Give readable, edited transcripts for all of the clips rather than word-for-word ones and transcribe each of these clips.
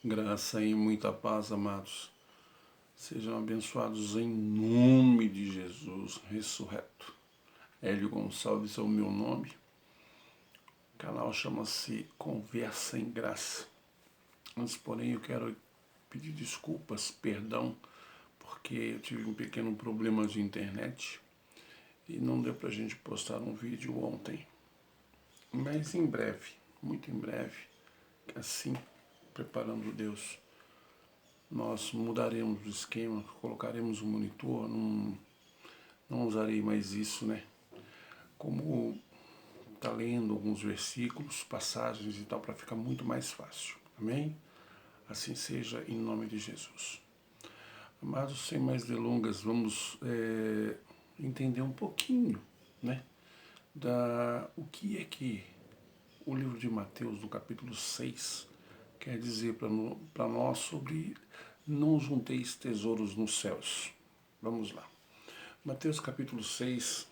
Graça e muita paz, amados. Sejam abençoados em nome de Jesus ressurreto. Hélio Gonçalves é o meu nome. O canal chama-se Conversa em Graça. Antes, porém, eu quero pedir desculpas, perdão, porque eu tive um pequeno problema de internet e não deu pra gente postar um vídeo ontem. Mas em breve, muito em breve, assim, preparando Deus, nós mudaremos o esquema, colocaremos um monitor, não usarei mais isso, né? Como tá lendo alguns versículos, passagens e tal, para ficar muito mais fácil. Amém? Assim seja, em nome de Jesus. Amados, sem mais delongas, vamos entender um pouquinho, né? O que é que o livro de Mateus, no capítulo 6, quer dizer para nós sobre não junteis tesouros nos céus. Vamos lá. Mateus capítulo 6,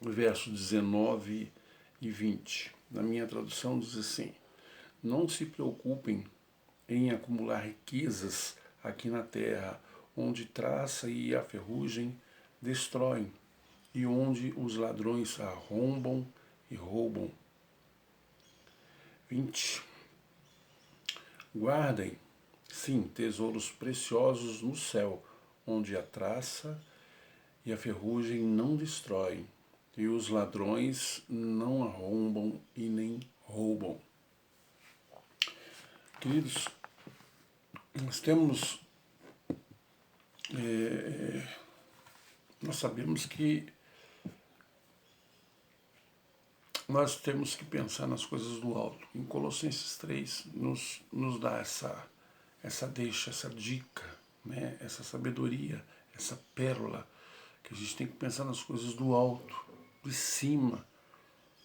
versos 19 e 20. Na minha tradução diz assim: não se preocupem em acumular riquezas aqui na terra, onde traça e a ferrugem destroem, e onde os ladrões arrombam e roubam. 20. Guardem, sim, tesouros preciosos no céu, onde a traça e a ferrugem não destroem, e os ladrões não arrombam e nem roubam. Queridos, nós temos, nós sabemos que nós temos que pensar nas coisas do alto. Em Colossenses 3 nos dá essa deixa, essa dica, né? Essa sabedoria, essa pérola, que a gente tem que pensar nas coisas do alto, de cima.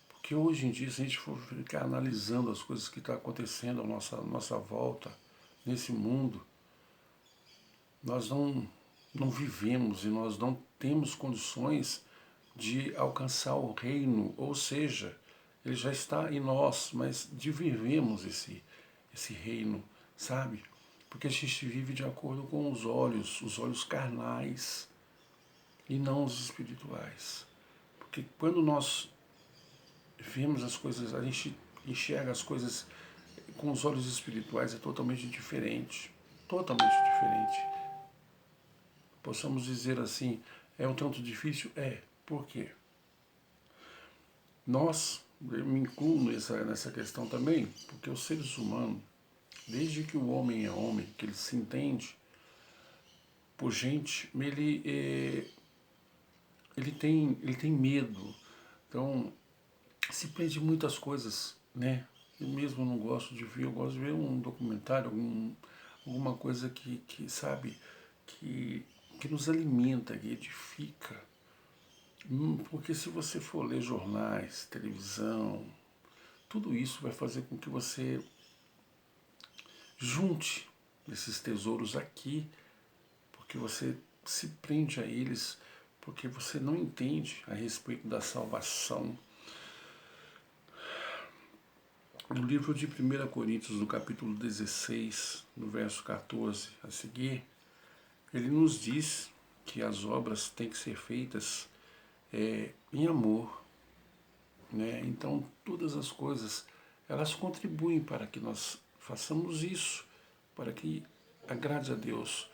Porque hoje em dia, se a gente for ficar analisando as coisas que estão acontecendo à nossa volta, nesse mundo, nós não vivemos e nós não temos condições de alcançar o reino, ou seja, ele já está em nós, mas de vivermos esse reino, sabe? Porque a gente vive de acordo com os olhos carnais e não os espirituais. Porque quando nós vemos as coisas, a gente enxerga as coisas com os olhos espirituais, é totalmente diferente. Totalmente diferente. Possamos dizer assim, é um tanto difícil? É. Por quê? Eu me incluo nessa questão também, porque os seres humanos, desde que o homem é homem, que ele se entende por gente, ele tem medo. Então, se prende muitas coisas, né? Eu mesmo não gosto de ver, eu gosto de ver um documentário, alguma coisa que sabe, que, que nos alimenta, que edifica. Porque se você for ler jornais, televisão, tudo isso vai fazer com que você junte esses tesouros aqui, porque você se prende a eles, porque você não entende a respeito da salvação. No livro de 1 Coríntios, no capítulo 16, no verso 14 a seguir, ele nos diz que as obras têm que ser feitas em amor, né? Então, todas as coisas, elas contribuem para que nós façamos isso, para que agrade a Deus.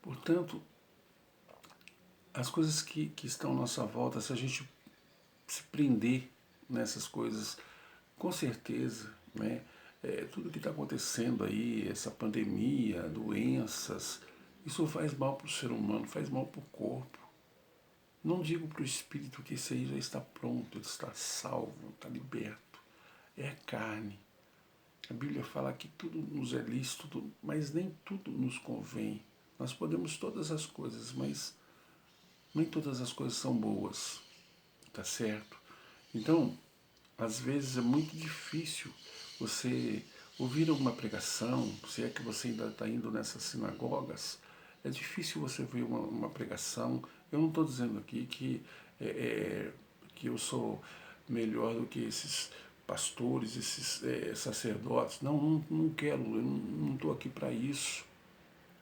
Portanto, as coisas que estão à nossa volta, se a gente se prender nessas coisas, com certeza, né? Tudo que está acontecendo aí, essa pandemia, doenças, isso faz mal para o ser humano, faz mal para o corpo. Não digo para o espírito que esse aí já está pronto, ele está salvo, está liberto. É a carne. A Bíblia fala que tudo nos é lícito, mas nem tudo nos convém. Nós podemos todas as coisas, mas nem todas as coisas são boas, tá certo? Então, às vezes é muito difícil você ouvir alguma pregação, se é que você ainda está indo nessas sinagogas, é difícil você ver uma pregação. Eu não estou dizendo aqui que eu sou melhor do que esses pastores, esses sacerdotes. Não quero, eu não estou aqui para isso.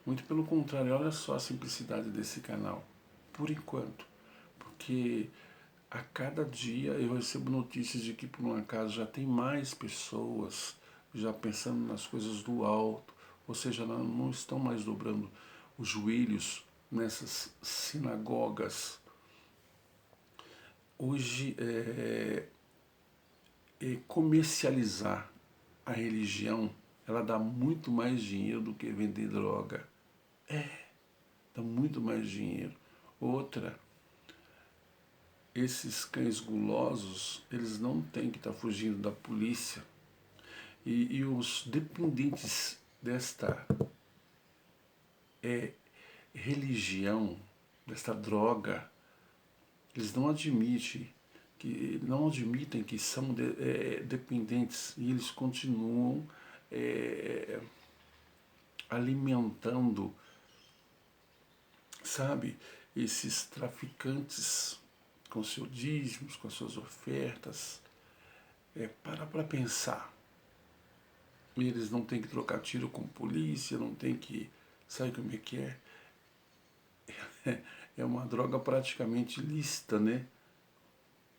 Muito pelo contrário, olha só a simplicidade desse canal, por enquanto. Porque a cada dia eu recebo notícias de que, por um acaso, já tem mais pessoas já pensando nas coisas do alto, ou seja, não estão mais dobrando os joelhos nessas sinagogas. Hoje, comercializar a religião, ela dá muito mais dinheiro do que vender droga. Dá muito mais dinheiro. Outra, esses cães gulosos, eles não têm que estar fugindo da polícia. E os dependentes desta religião, desta droga, eles não admitem que são dependentes e eles continuam alimentando, sabe, esses traficantes com seus dízimos, com suas ofertas. Para pensar. Eles não têm que trocar tiro com polícia, não tem que... Sabe como é que é? É uma droga praticamente lícita, né?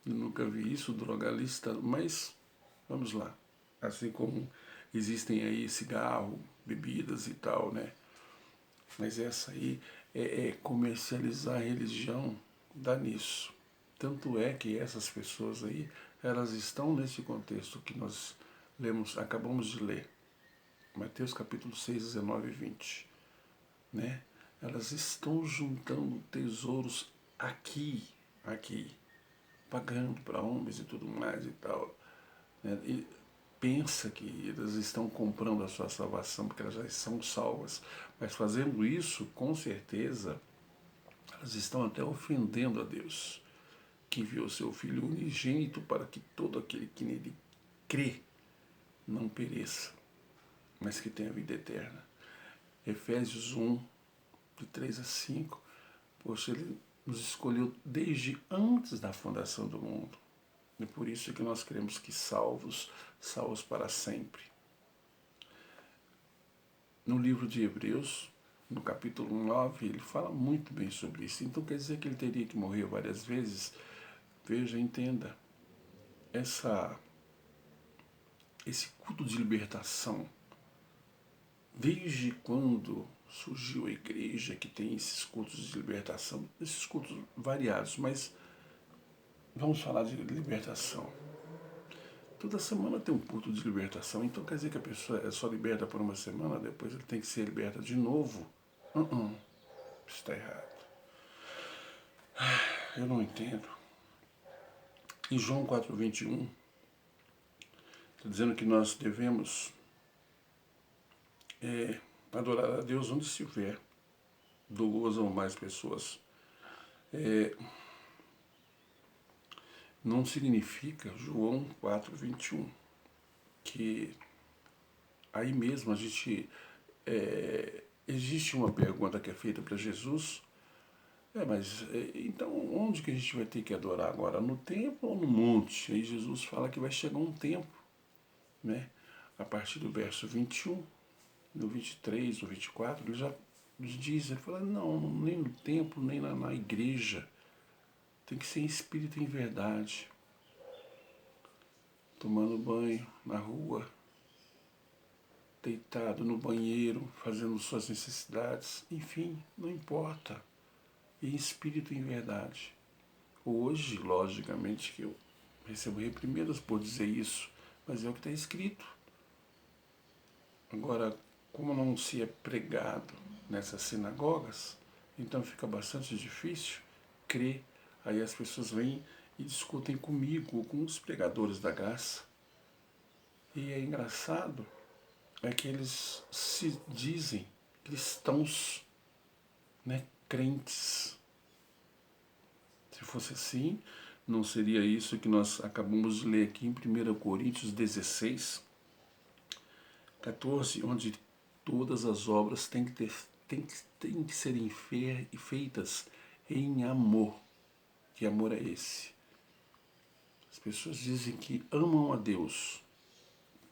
Eu nunca vi isso, droga lícita, mas vamos lá. Assim como existem aí cigarro, bebidas e tal, né? Mas essa aí comercializar a religião, dá nisso. Tanto é que essas pessoas aí, elas estão nesse contexto que nós acabamos de ler. Mateus capítulo 6, 19 e 20. Né? Elas estão juntando tesouros aqui, pagando para homens e tudo mais e tal. Né? E pensa que elas estão comprando a sua salvação porque elas já são salvas. Mas fazendo isso, com certeza, elas estão até ofendendo a Deus, que enviou seu Filho unigênito para que todo aquele que nele crê não pereça, mas que tenha vida eterna. Efésios 1, de 3 a 5, poxa, ele nos escolheu desde antes da fundação do mundo. E por isso é que nós cremos que salvos para sempre. No livro de Hebreus, no capítulo 9, ele fala muito bem sobre isso. Então quer dizer que ele teria que morrer várias vezes? Veja, entenda, esse culto de libertação, desde quando surgiu a igreja que tem esses cultos de libertação, esses cultos variados, mas vamos falar de libertação. Toda semana tem um culto de libertação, então quer dizer que a pessoa é só liberta por uma semana, depois ele tem que ser liberta de novo? Isso está errado. Eu não entendo. Em João 4,21, está dizendo que nós devemos adorar a Deus onde estiver, 2 ou mais pessoas. Não significa, João 4,21, que aí mesmo a gente... existe uma pergunta que é feita para Jesus, então onde que a gente vai ter que adorar agora? No templo ou no monte? Aí Jesus fala que vai chegar um tempo, né? A partir do verso 21, no 23, no 24, ele já nos diz, ele fala, não, nem no templo, nem na igreja. Tem que ser em espírito e em verdade. Tomando banho na rua, deitado no banheiro, fazendo suas necessidades, enfim, não importa. Em espírito e em verdade. Hoje, logicamente, que eu recebo reprimendas por dizer isso, mas é o que está escrito. Agora, como não se é pregado nessas sinagogas, então fica bastante difícil crer. Aí as pessoas vêm e discutem comigo, com os pregadores da graça. E é engraçado, é que eles se dizem cristãos, né, crentes. Se fosse assim, não seria isso que nós acabamos de ler aqui em 1 Coríntios 16, 14, onde todas as obras têm que serem feitas em amor. Que amor é esse? As pessoas dizem que amam a Deus,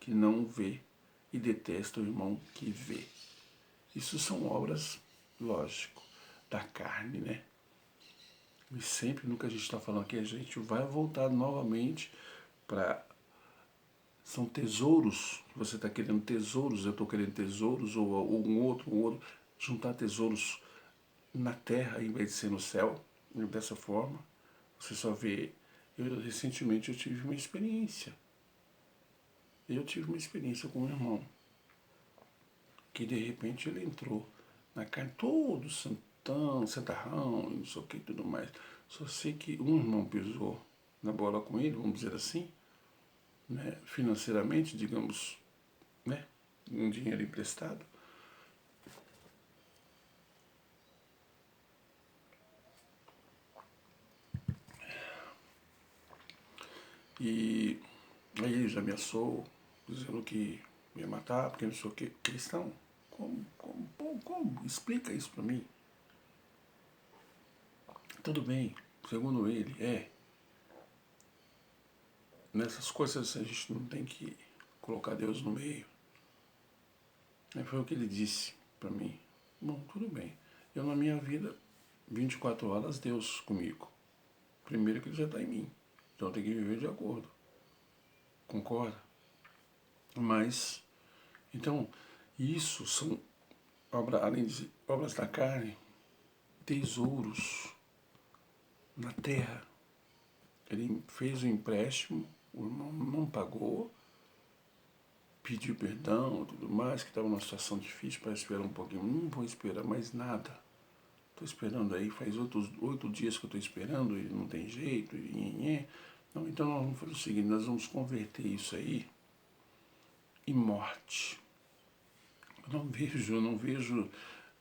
que não vê, e detestam o irmão que vê. Isso são obras, lógico, da carne, né? E sempre, no que a gente está falando aqui, a gente vai voltar novamente para... São tesouros, você está querendo tesouros, eu estou querendo tesouros, ou um outro, juntar tesouros na terra em vez de ser no céu, dessa forma. Você só vê... recentemente eu tive uma experiência. Eu tive uma experiência com um irmão, que de repente ele entrou na carne todo santão, santarrão, não sei o que e tudo mais. Só sei que um irmão pisou na bola com ele, vamos dizer assim, né, financeiramente, digamos, né, um dinheiro emprestado. E aí ele já ameaçou, dizendo que ia matar, porque não sei o que. Cristão, como? Explica isso para mim. Tudo bem, segundo ele, nessas coisas a gente não tem que colocar Deus no meio. Foi o que ele disse para mim. Bom, tudo bem. Eu na minha vida, 24 horas, Deus comigo. Primeiro que ele já está em mim. Então eu tenho que viver de acordo. Concorda? Mas, então, isso são, além de obras da carne, tesouros na terra. Ele fez o empréstimo, o irmão não pagou, pediu perdão, tudo mais, que estava numa situação difícil para esperar um pouquinho. Não vou esperar mais nada. Estou esperando aí, faz 8 dias que eu estou esperando e não tem jeito. Não, então nós vamos fazer o seguinte, nós vamos converter isso aí em morte. Eu não vejo,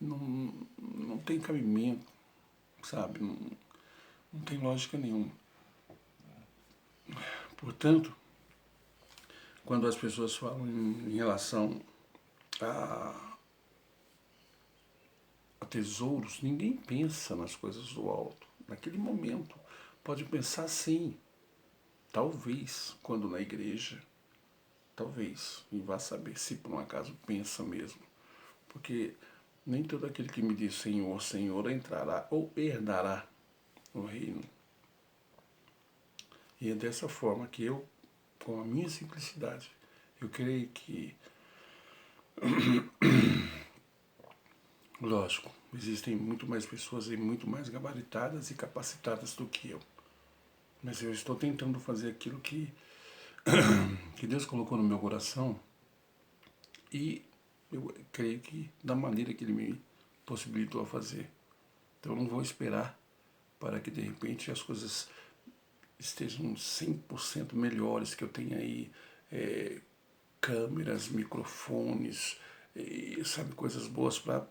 não tem cabimento, sabe? Não tem lógica nenhuma. Portanto, quando as pessoas falam em relação a tesouros, ninguém pensa nas coisas do alto. Naquele momento, pode pensar sim, talvez, quando na igreja, talvez, e vá saber se por um acaso pensa mesmo. Porque nem todo aquele que me diz Senhor, Senhor entrará ou herdará o reino. E é dessa forma que eu, com a minha simplicidade, eu creio que, lógico, existem muito mais pessoas e muito mais gabaritadas e capacitadas do que eu. Mas eu estou tentando fazer aquilo que Deus colocou no meu coração e eu creio que da maneira que Ele me possibilitou a fazer. Então eu não vou esperar para que de repente as coisas estejam 100% melhores, que eu tenha aí câmeras, microfones, sabe, coisas boas para...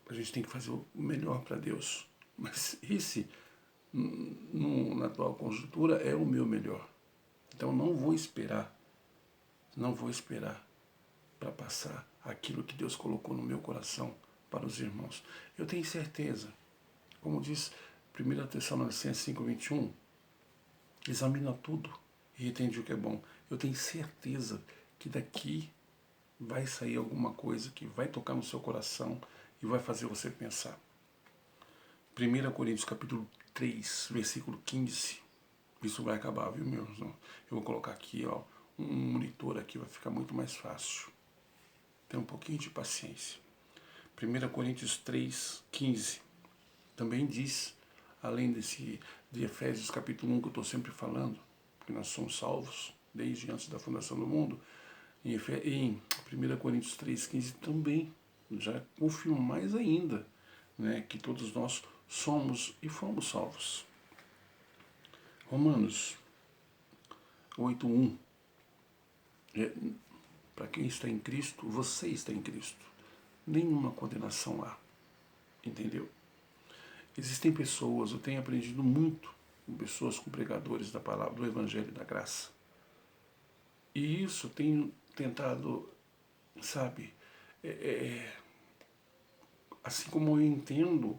A gente tem que fazer o melhor para Deus. Mas esse, na atual conjuntura, é o meu melhor. Então não vou esperar para passar aquilo que Deus colocou no meu coração para os irmãos. Eu tenho certeza, como diz 1 Tessalonicenses 5:21, examina tudo e entende o que é bom. Eu tenho certeza que daqui vai sair alguma coisa que vai tocar no seu coração e vai fazer você pensar. 1 Coríntios capítulo 3, versículo 15. Isso vai acabar, viu, meu irmão? Eu vou colocar aqui, ó, um monitor aqui, vai ficar muito mais fácil. Tenha um pouquinho de paciência. 1 Coríntios 3, 15. Também diz, além de Efésios capítulo 1, que eu estou sempre falando, que nós somos salvos desde antes da fundação do mundo, em 1 Coríntios 3, 15 também já confirma mais ainda, né, que todos nós somos e fomos salvos. Romanos 8:1. Para quem está em Cristo, você está em Cristo. Nenhuma condenação há. Entendeu? Existem pessoas, eu tenho aprendido muito com pessoas, com pregadores da palavra, do Evangelho da Graça. E isso tenho tentado, sabe, assim como eu entendo,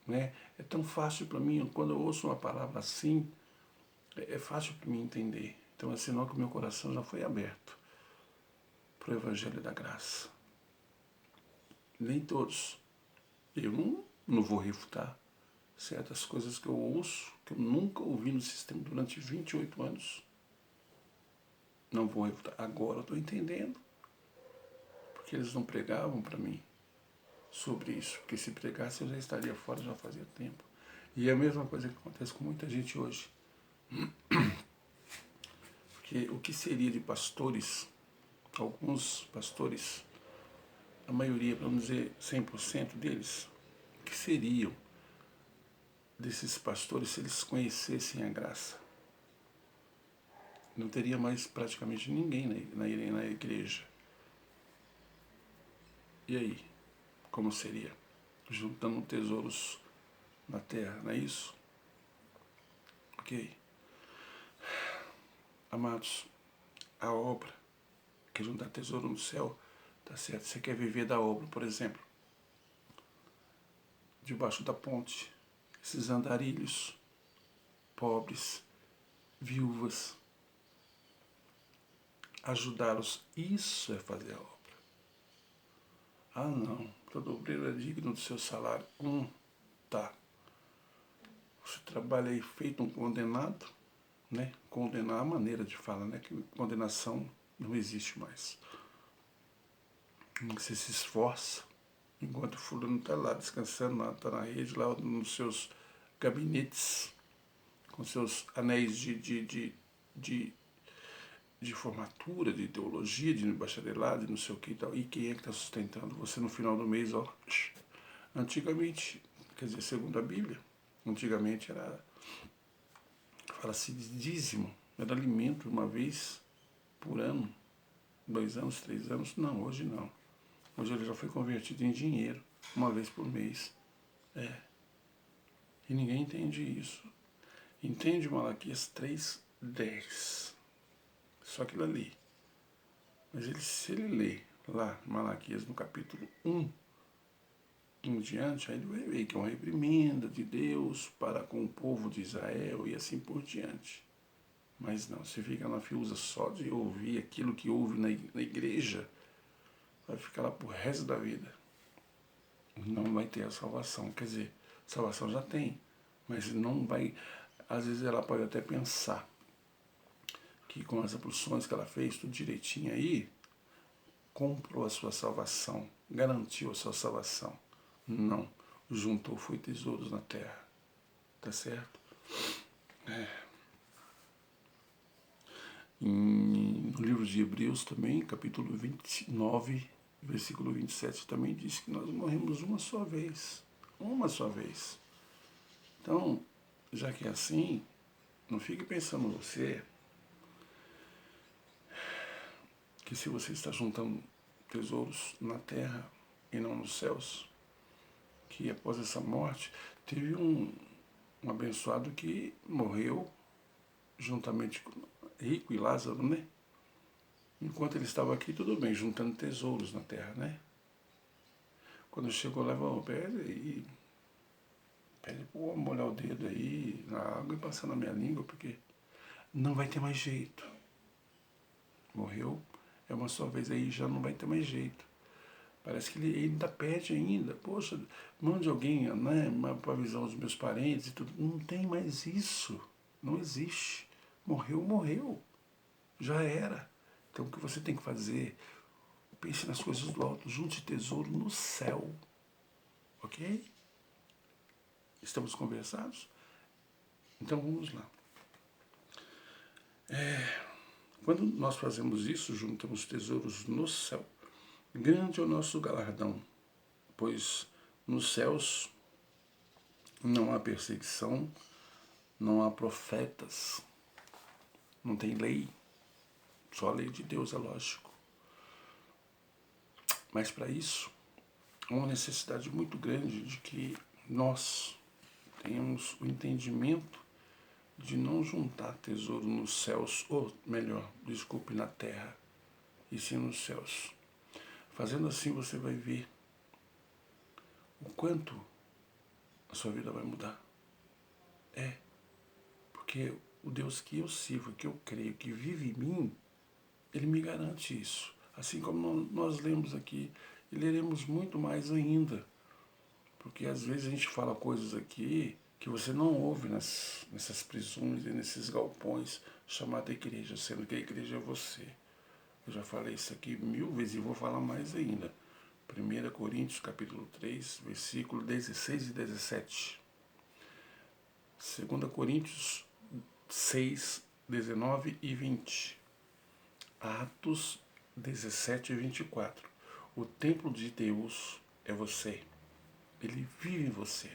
né, é tão fácil para mim, quando eu ouço uma palavra assim, É fácil para mim entender. Então é sinal que o meu coração já foi aberto para o Evangelho da Graça. Nem todos. Eu não vou refutar certas coisas que eu ouço, que eu nunca ouvi no sistema durante 28 anos. Não vou refutar. Agora eu estou entendendo. Porque eles não pregavam para mim sobre isso. Porque se pregasse eu já estaria fora já fazia tempo. E é a mesma coisa que acontece com muita gente hoje. Porque o que seria de pastores, alguns pastores, a maioria, para não dizer 100% deles, o que seriam desses pastores se eles conhecessem a graça? Não teria mais praticamente ninguém na igreja. E aí, como seria? Juntando tesouros na terra, não é isso? Ok. Amados, a obra, que juntar tesouro no céu, tá certo? Você quer viver da obra, por exemplo, debaixo da ponte, esses andarilhos, pobres, viúvas, ajudá-los, isso é fazer a obra. Ah não, todo obreiro é digno do seu salário. Tá. Você trabalha aí feito um condenado, né? Condenar a maneira de falar, né? Que condenação não existe mais. Você se esforça, enquanto o fulano está lá descansando, está na rede, lá nos seus gabinetes, com seus anéis de formatura, de teologia, de bacharelado, de não sei o que e tal. E quem é que está sustentando? Você no final do mês, ó. Antigamente, quer dizer, segundo a Bíblia, antigamente era, fala-se de dízimo, era alimento uma vez por ano, 2 anos, 3 anos. Não, hoje não. Hoje ele já foi convertido em dinheiro, uma vez por mês. E ninguém entende isso. Entende Malaquias 3:10. Só aquilo ali. Mas se ele lê lá, Malaquias no capítulo 1 em diante, aí ele vai ver que é uma reprimenda de Deus para com o povo de Israel e assim por diante. Mas não, se fica na fiusa só de ouvir aquilo que ouve na igreja, vai ficar lá pro resto da vida. Não vai ter a salvação. Quer dizer, salvação já tem, mas não vai. Às vezes ela pode até pensar que com as opções que ela fez, tudo direitinho aí, comprou a sua salvação, garantiu a sua salvação. Não. Juntou foi tesouros na terra. Tá certo? No livro de Hebreus também, capítulo 29, versículo 27, também diz que nós morremos uma só vez. Uma só vez. Então, já que é assim, não fique pensando você que se você está juntando tesouros na terra e não nos céus, que após essa morte, teve um abençoado que morreu juntamente com Rico e Lázaro, né? Enquanto ele estava aqui, tudo bem, juntando tesouros na terra, né? Quando chegou, leva o pé e pede para molhar o dedo aí na água e passar na minha língua, porque não vai ter mais jeito. Morreu, é uma só vez aí, já não vai ter mais jeito. Parece que ele ainda pede ainda. Poxa, mande alguém, né, para avisar os meus parentes e tudo. Não tem mais isso. Não existe. Morreu, morreu. Já era. Então o que você tem que fazer? Pense nas coisas do alto. Junte tesouro no céu. Ok? Estamos conversados? Então vamos lá. Quando nós fazemos isso, juntamos tesouros no céu. Grande é o nosso galardão, pois nos céus não há perseguição, não há profetas, não tem lei, só a lei de Deus, é lógico. Mas para isso, há uma necessidade muito grande de que nós tenhamos o entendimento de não juntar tesouro nos céus, ou melhor, desculpe, na terra, e sim nos céus. Fazendo assim, você vai ver o quanto a sua vida vai mudar. Porque o Deus que eu sirvo, que eu creio, que vive em mim, Ele me garante isso. Assim como nós lemos aqui, e leremos muito mais ainda. Porque às vezes a gente fala coisas aqui que você não ouve nessas prisões e nesses galpões chamada igreja, sendo que a igreja é você. Eu já falei isso aqui 1000 vezes e vou falar mais ainda. 1 Coríntios capítulo 3, versículo 16 e 17. 2 Coríntios 6, 19 e 20. Atos 17 e 24. O templo de Deus é você. Ele vive em você.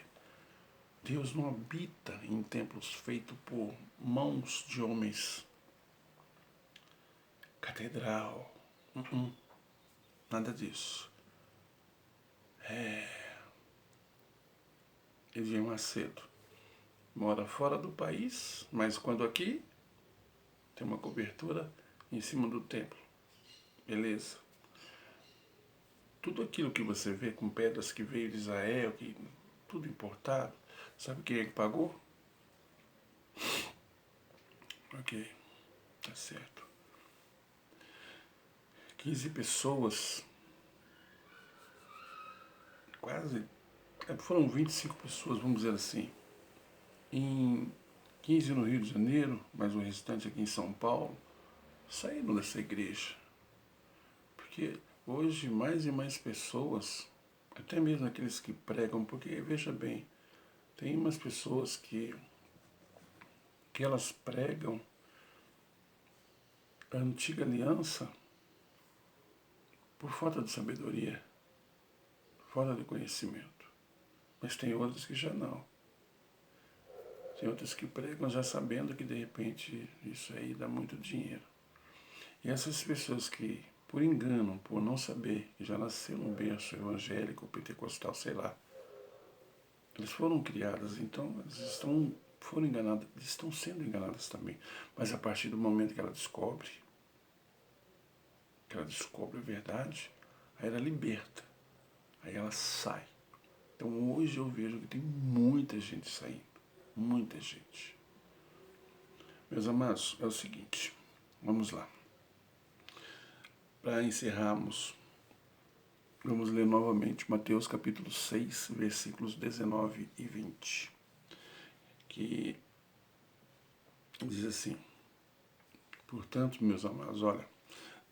Deus não habita em templos feitos por mãos de homens. Catedral. Nada disso. Edir Macedo mora fora do país, mas quando aqui tem uma cobertura em cima do templo. Beleza? Tudo aquilo que você vê com pedras que veio de Israel, tudo importado, sabe quem é que pagou? Ok, tá certo. 15 pessoas, quase, foram 25 pessoas, vamos dizer assim, em 15 no Rio de Janeiro, mas o restante aqui em São Paulo, saíram dessa igreja. Porque hoje mais e mais pessoas, até mesmo aqueles que pregam, porque veja bem, tem umas pessoas que elas pregam a antiga aliança por falta de sabedoria, falta de conhecimento. Mas tem outras que já não. Tem outras que pregam já sabendo que de repente isso aí dá muito dinheiro. E essas pessoas que, por engano, por não saber, que já nasceram num berço evangélico, pentecostal, sei lá, elas foram criadas, então elas foram enganadas, estão sendo enganadas também. Mas a partir do momento que ela descobre a verdade, aí ela liberta, aí ela sai. Então hoje eu vejo que tem muita gente saindo, muita gente. Meus amados, é o seguinte, vamos lá. Para encerrarmos, vamos ler novamente Mateus capítulo 6, versículos 19 e 20, que diz assim: portanto, meus amados, olha,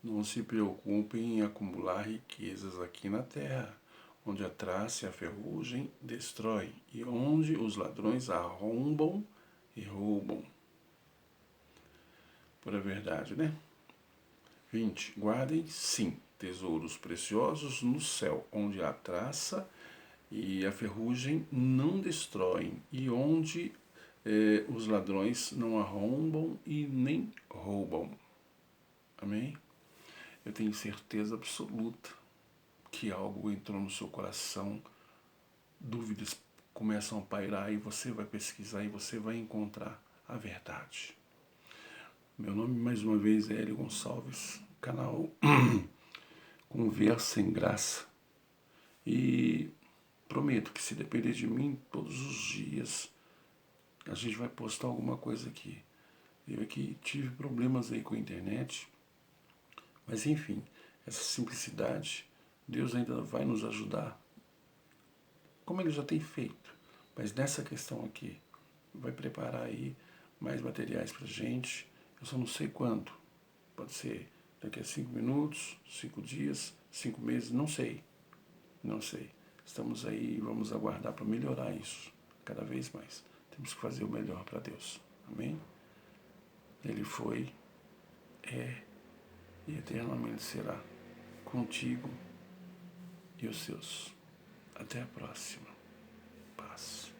não se preocupem em acumular riquezas aqui na terra, onde a traça e a ferrugem destroem, e onde os ladrões arrombam e roubam. Pura verdade, né? 20. Guardem, sim, tesouros preciosos no céu, onde a traça e a ferrugem não destroem, e onde os ladrões não arrombam e nem roubam. Amém? Eu tenho certeza absoluta que algo entrou no seu coração, dúvidas começam a pairar e você vai pesquisar e você vai encontrar a verdade. Meu nome mais uma vez é Hélio Gonçalves, canal Conversa em Graça, e prometo que se depender de mim, todos os dias a gente vai postar alguma coisa aqui. Eu aqui tive problemas aí com a internet, mas enfim, essa simplicidade, Deus ainda vai nos ajudar, como Ele já tem feito. Mas nessa questão aqui, vai preparar aí mais materiais pra gente. Eu só não sei quando. Pode ser daqui a 5 minutos, 5 dias, 5 meses, não sei. Não sei. Estamos aí e vamos aguardar para melhorar isso cada vez mais. Temos que fazer o melhor para Deus. Amém? Ele foi, é e eternamente será contigo e os seus. Até a próxima. Paz.